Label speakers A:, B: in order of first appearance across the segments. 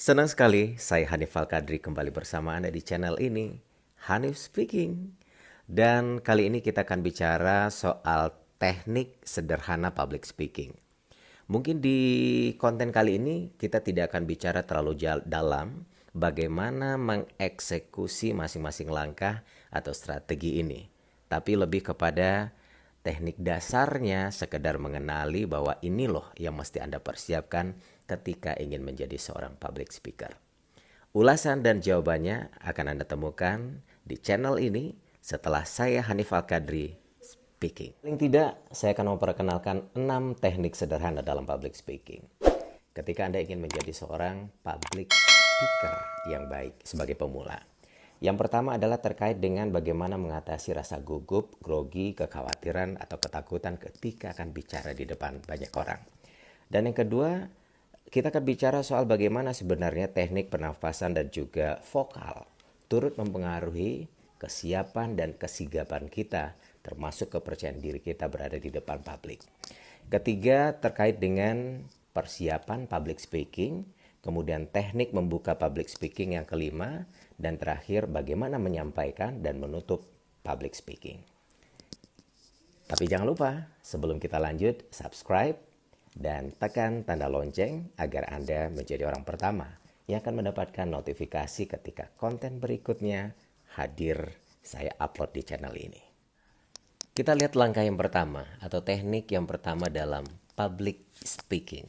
A: Senang sekali saya Hanif Al-Qadri kembali bersama Anda di channel ini, Hanif Speaking. Dan kali ini kita akan bicara soal teknik sederhana public speaking. Mungkin di konten kali ini kita tidak akan bicara terlalu dalam bagaimana mengeksekusi masing-masing langkah atau strategi ini. Tapi lebih kepada teknik dasarnya, sekedar mengenali bahwa ini loh yang mesti Anda persiapkan ketika ingin menjadi seorang public speaker. Ulasan dan jawabannya akan Anda temukan di channel ini setelah saya Hanif Al-Qadri speaking. Paling tidak, saya akan memperkenalkan 6 teknik sederhana dalam public speaking. Ketika Anda ingin menjadi seorang public speaker yang baik sebagai pemula. Yang pertama adalah terkait dengan bagaimana mengatasi rasa gugup, grogi, kekhawatiran, atau ketakutan ketika akan bicara di depan banyak orang. Dan yang kedua, kita akan bicara soal bagaimana sebenarnya teknik pernafasan dan juga vokal turut mempengaruhi kesiapan dan kesigapan kita, termasuk kepercayaan diri kita berada di depan publik. Ketiga, terkait dengan persiapan public speaking, kemudian teknik membuka public speaking yang kelima, dan terakhir bagaimana menyampaikan dan menutup public speaking. Tapi jangan lupa, sebelum kita lanjut, subscribe dan tekan tanda lonceng agar Anda menjadi orang pertama yang akan mendapatkan notifikasi ketika konten berikutnya hadir saya upload di channel ini. Kita lihat langkah yang pertama atau teknik yang pertama dalam public speaking,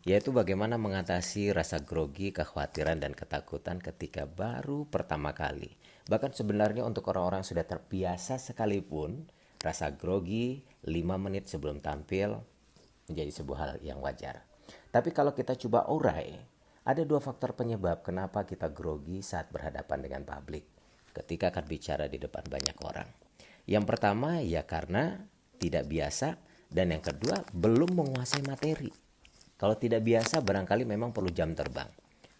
A: yaitu bagaimana mengatasi rasa grogi, kekhawatiran, dan ketakutan ketika baru pertama kali. Bahkan sebenarnya untuk orang-orang sudah terbiasa sekalipun, rasa grogi 5 menit sebelum tampil menjadi sebuah hal yang wajar. Tapi kalau kita coba urai, ada 2 faktor penyebab kenapa kita grogi saat berhadapan dengan publik ketika akan bicara di depan banyak orang. Yang pertama ya karena tidak biasa, dan yang kedua belum menguasai materi. Kalau tidak biasa barangkali memang perlu jam terbang.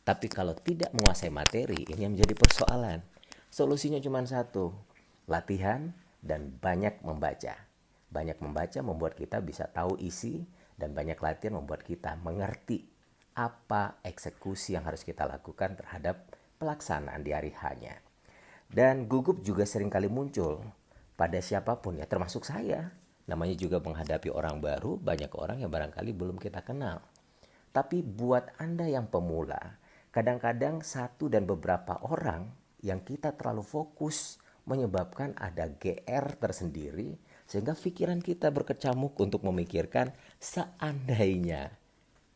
A: Tapi kalau tidak menguasai materi, ini yang menjadi persoalan. Solusinya cuma satu, latihan dan banyak membaca. Banyak membaca membuat kita bisa tahu isi, dan banyak latihan membuat kita mengerti apa eksekusi yang harus kita lakukan terhadap pelaksanaan di hari hanya. Dan gugup juga seringkali muncul pada siapapun ya, termasuk saya. Namanya juga menghadapi orang baru, banyak orang yang barangkali belum kita kenal. Tapi buat Anda yang pemula, kadang-kadang satu dan beberapa orang yang kita terlalu fokus menyebabkan ada GR tersendiri, sehingga pikiran kita berkecamuk untuk memikirkan seandainya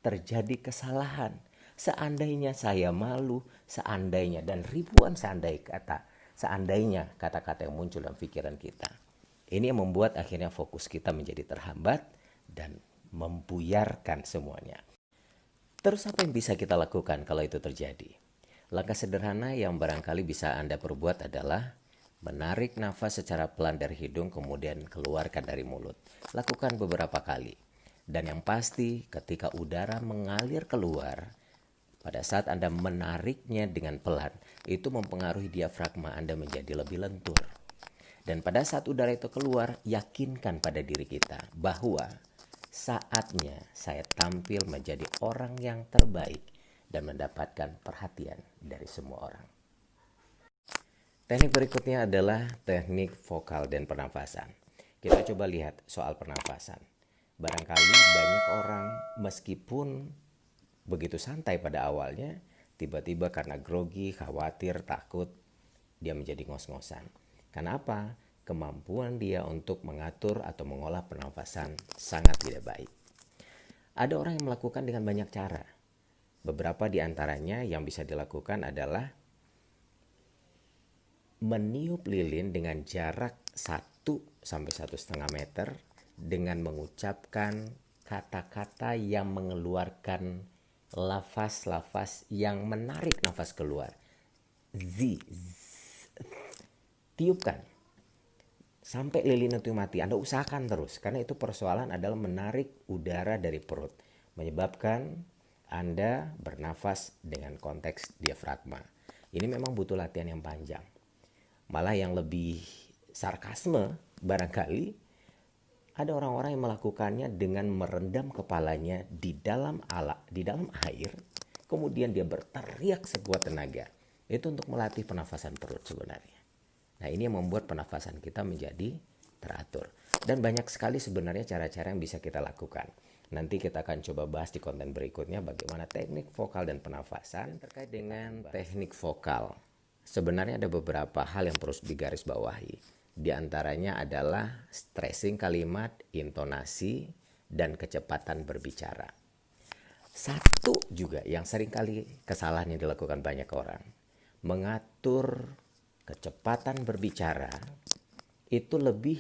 A: terjadi kesalahan, seandainya saya malu, seandainya, dan ribuan seandainya kata-kata yang muncul dalam pikiran kita. Ini yang membuat akhirnya fokus kita menjadi terhambat dan membuyarkan semuanya. Terus apa yang bisa kita lakukan kalau itu terjadi? Langkah sederhana yang barangkali bisa Anda perbuat adalah menarik nafas secara pelan dari hidung kemudian keluarkan dari mulut. Lakukan beberapa kali. Dan yang pasti ketika udara mengalir keluar, pada saat Anda menariknya dengan pelan, itu mempengaruhi diafragma Anda menjadi lebih lentur. Dan pada saat udara itu keluar, yakinkan pada diri kita bahwa saatnya saya tampil menjadi orang yang terbaik dan mendapatkan perhatian dari semua orang. Teknik berikutnya adalah teknik vokal dan pernafasan. Kita coba lihat soal pernafasan. Barangkali banyak orang meskipun begitu santai pada awalnya, tiba-tiba karena grogi, khawatir, takut, dia menjadi ngos-ngosan. Karena apa? Kemampuan dia untuk mengatur atau mengolah pernafasan sangat tidak baik. Ada orang yang melakukan dengan banyak cara. Beberapa di antaranya yang bisa dilakukan adalah meniup lilin dengan jarak 1 sampai 1,5 meter dengan mengucapkan kata-kata yang mengeluarkan lafaz-lafaz yang menarik nafas keluar. Tiupkan sampai lilin itu mati. Anda usahakan terus, karena itu persoalan adalah menarik udara dari perut, menyebabkan Anda bernafas dengan konteks diafragma. Ini memang butuh latihan yang panjang. Malah yang lebih sarkasme barangkali ada orang-orang yang melakukannya dengan merendam kepalanya di dalam air kemudian dia berteriak sekuat tenaga. Itu untuk melatih pernafasan perut sebenarnya. Nah, ini yang membuat pernafasan kita menjadi teratur. Dan banyak sekali sebenarnya cara-cara yang bisa kita lakukan. Nanti kita akan coba bahas di konten berikutnya bagaimana teknik vokal dan pernafasan. Terkait dengan teknik vokal, sebenarnya ada beberapa hal yang perlu digarisbawahi. Di antaranya adalah stressing kalimat, intonasi, dan kecepatan berbicara. Satu juga yang seringkali kesalahan yang dilakukan banyak orang, mengatur kecepatan berbicara itu lebih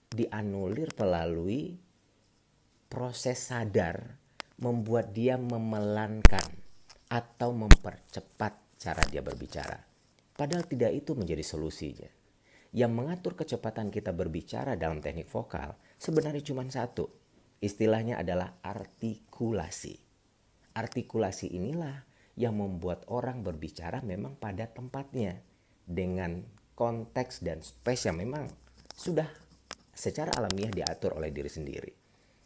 A: dianulir melalui proses sadar membuat dia memelankan atau mempercepat cara dia berbicara. Padahal tidak itu menjadi solusinya. Yang mengatur kecepatan kita berbicara dalam teknik vokal sebenarnya cuma satu. Istilahnya adalah artikulasi. Artikulasi inilah yang membuat orang berbicara memang pada tempatnya dengan konteks dan space yang memang sudah secara alamiah diatur oleh diri sendiri.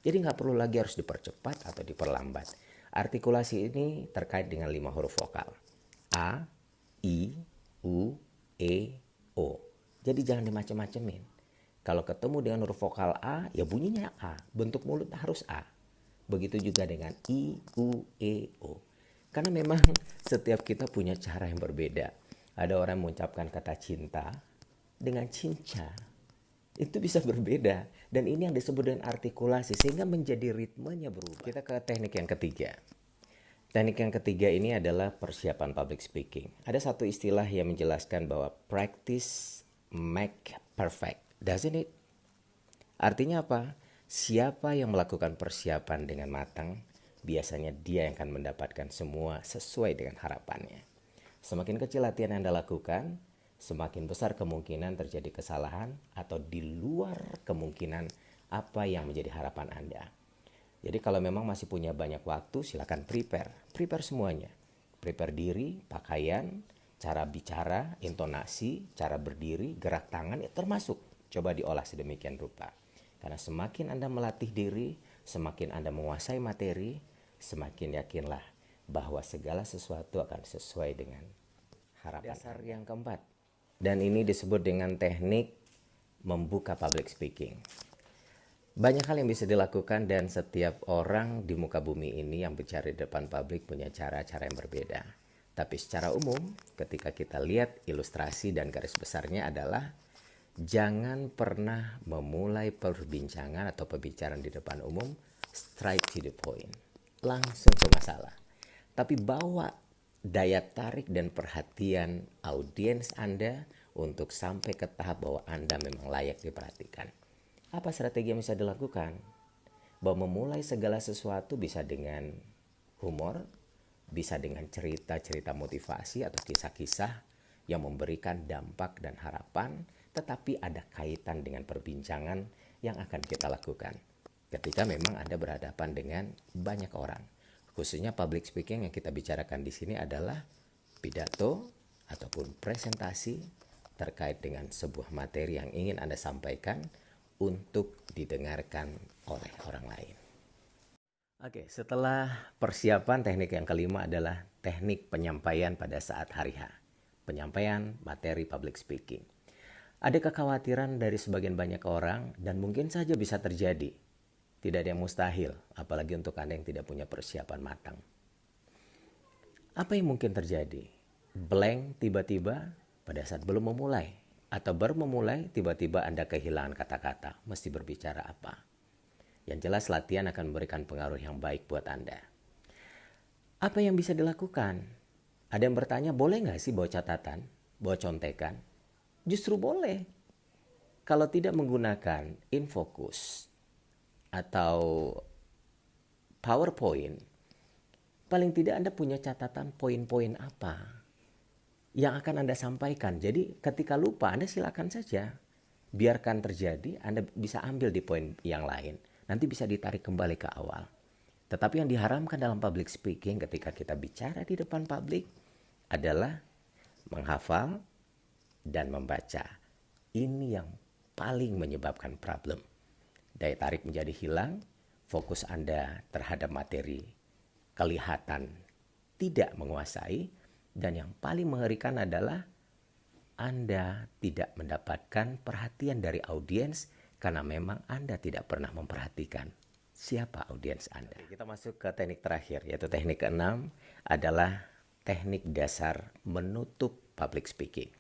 A: Jadi nggak perlu lagi harus dipercepat atau diperlambat. Artikulasi ini terkait dengan 5 huruf vokal. A, I, U, E, O. Jadi jangan dimacem-macemin. Kalau ketemu dengan huruf vokal A, ya bunyinya A. Bentuk mulut harus A. Begitu juga dengan I, U, E, O. Karena memang setiap kita punya cara yang berbeda. Ada orang mengucapkan kata cinta dengan cinca. Itu bisa berbeda. Dan ini yang disebut dengan artikulasi. Sehingga menjadi ritmenya berubah. Kita ke teknik yang ketiga. Teknik yang ketiga ini adalah persiapan public speaking. Ada satu istilah yang menjelaskan bahwa practice make perfect. Doesn't it? Artinya apa? Siapa yang melakukan persiapan dengan matang, biasanya dia yang akan mendapatkan semua sesuai dengan harapannya. Semakin kecil latihan yang Anda lakukan, semakin besar kemungkinan terjadi kesalahan atau di luar kemungkinan apa yang menjadi harapan Anda. Jadi kalau memang masih punya banyak waktu, silakan prepare semuanya. Prepare diri, pakaian, cara bicara, intonasi, cara berdiri, gerak tangan, ya termasuk. Coba diolah sedemikian rupa. Karena semakin Anda melatih diri, semakin Anda menguasai materi, semakin yakinlah bahwa segala sesuatu akan sesuai dengan harapan. Dasar yang keempat. Dan ini disebut dengan teknik membuka public speaking. Banyak hal yang bisa dilakukan dan setiap orang di muka bumi ini yang bicara di depan publik punya cara-cara yang berbeda. Tapi secara umum, ketika kita lihat ilustrasi dan garis besarnya adalah jangan pernah memulai perbincangan atau pembicaraan di depan umum straight to the point, langsung ke masalah. Tapi bawa daya tarik dan perhatian audiens Anda untuk sampai ke tahap bahwa Anda memang layak diperhatikan. Apa strategi yang bisa dilakukan? Bahwa memulai segala sesuatu bisa dengan humor, bisa dengan cerita-cerita motivasi atau kisah-kisah yang memberikan dampak dan harapan, tetapi ada kaitan dengan perbincangan yang akan kita lakukan ketika memang Anda berhadapan dengan banyak orang. Khususnya public speaking yang kita bicarakan di sini adalah pidato ataupun presentasi terkait dengan sebuah materi yang ingin Anda sampaikan untuk didengarkan oleh orang lain. Oke, setelah persiapan, teknik yang kelima adalah teknik penyampaian pada saat hari H. Penyampaian materi public speaking. Ada kekhawatiran dari sebagian banyak orang dan mungkin saja bisa terjadi. Tidak ada yang mustahil, apalagi untuk Anda yang tidak punya persiapan matang. Apa yang mungkin terjadi? Blank tiba-tiba pada saat belum memulai. Atau baru memulai tiba-tiba Anda kehilangan kata-kata. Mesti berbicara apa? Yang jelas latihan akan memberikan pengaruh yang baik buat Anda. Apa yang bisa dilakukan? Ada yang bertanya, boleh nggak sih bawa catatan, bawa contekan? Justru boleh. Kalau tidak menggunakan InFocus atau PowerPoint, paling tidak Anda punya catatan poin-poin apa yang akan Anda sampaikan. Jadi ketika lupa, Anda silakan saja. Biarkan terjadi, Anda bisa ambil di poin yang lain. Nanti bisa ditarik kembali ke awal. Tetapi yang diharamkan dalam public speaking ketika kita bicara di depan publik adalah menghafal dan membaca. Ini yang paling menyebabkan problem. Daya tarik menjadi hilang, fokus Anda terhadap materi kelihatan tidak menguasai, dan yang paling mengerikan adalah Anda tidak mendapatkan perhatian dari audiens karena memang Anda tidak pernah memperhatikan siapa audiens Anda. Kita masuk ke teknik terakhir, yaitu teknik keenam adalah teknik dasar menutup public speaking.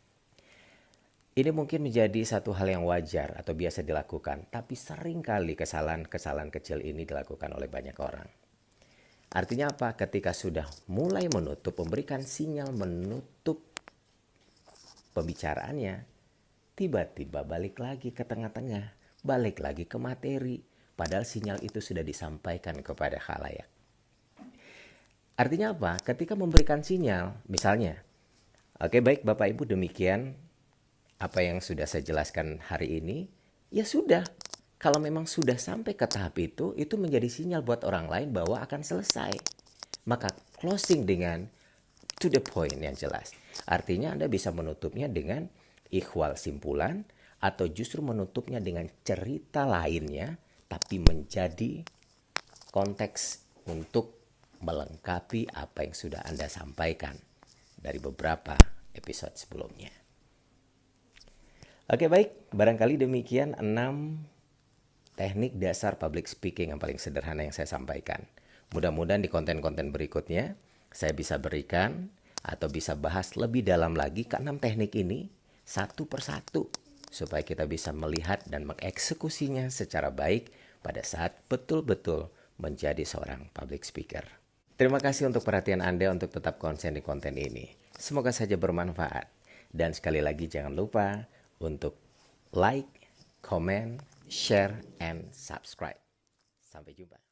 A: Ini mungkin menjadi satu hal yang wajar atau biasa dilakukan, tapi seringkali kesalahan-kesalahan kecil ini dilakukan oleh banyak orang. Artinya apa? Ketika sudah mulai menutup, memberikan sinyal menutup pembicaraannya, tiba-tiba balik lagi ke tengah-tengah, balik lagi ke materi, padahal sinyal itu sudah disampaikan kepada khalayak. Artinya apa? Ketika memberikan sinyal, misalnya, oke baik Bapak Ibu, demikian apa yang sudah saya jelaskan hari ini, ya sudah. Kalau memang sudah sampai ke tahap itu menjadi sinyal buat orang lain bahwa akan selesai. Maka closing dengan to the point yang jelas. Artinya Anda bisa menutupnya dengan ikhwal simpulan atau justru menutupnya dengan cerita lainnya, tapi menjadi konteks untuk melengkapi apa yang sudah Anda sampaikan dari beberapa episode sebelumnya. Oke baik, barangkali demikian 6 teknik dasar public speaking yang paling sederhana yang saya sampaikan. Mudah-mudahan di konten-konten berikutnya saya bisa berikan atau bisa bahas lebih dalam lagi ke 6 teknik ini satu persatu supaya kita bisa melihat dan mengeksekusinya secara baik pada saat betul-betul menjadi seorang public speaker. Terima kasih untuk perhatian Anda untuk tetap konsen di konten ini. Semoga saja bermanfaat. Dan sekali lagi jangan lupa untuk like, comment, share, and subscribe. Sampai jumpa.